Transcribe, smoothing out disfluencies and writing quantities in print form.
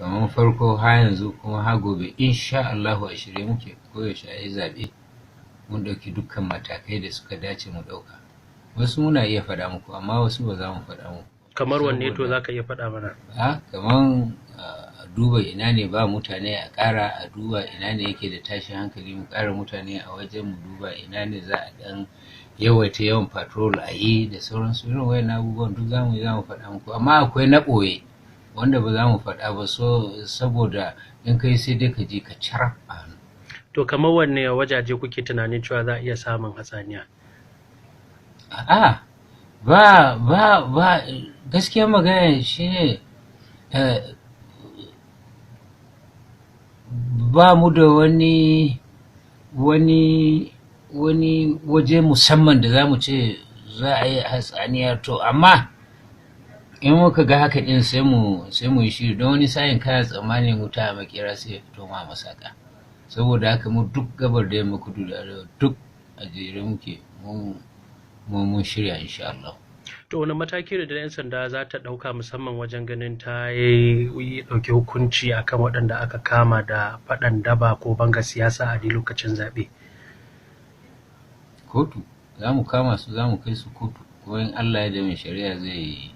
kamar farko har yanzu kuma har gobe insha Allahu a shirye muke koyaushe a yi zaɓe mun ɗauki dukkan matakai da suka dace mu ɗauka. Wasu muna iya faɗa muku amma wasu ba za mu faɗa muku. Kamar wanne to za ka iya faɗa mana? Kamar a duba ina ne ba mutane a ƙara, a duba ina ne yake da tashin hankali mu ƙara mutane a wajen, mu duba ina ne za a ɗan yawaita yawan patrol a yi da sauransu. Irin wayannan abubuwan duk za mu faɗa muku, amma akwai na ɓoye wanda ba za mu faɗa ba saboda in kai sai dai ka je ka carab a hannu. To kamar wanne wajaje kuke tunanin cewa za a iya samun hatsaniya? Ba gaskiya magana shine ba mu da wani waje musamman da za mu ce za a yi hatsaniya, to amma in muka ga haka din sai mu yi shiri, don wani sa'in kana tsammanin wuta a makera sai ya fito ma masaka. Saboda haka mu duk gabar da yamma, kudu da arewa duk a jere muke, mun shirya insha Allah. To wani mataki da 'yan sanda za ta ɗauka musamman wajen ganin ta yi ɗauki hukunci akan waɗanda aka kama da faɗan daba ko banga siyasa a lokacin zaɓe? Kotu za mu kama su, za mu kai su kotu, ko in Allah ya da mai shari'a zai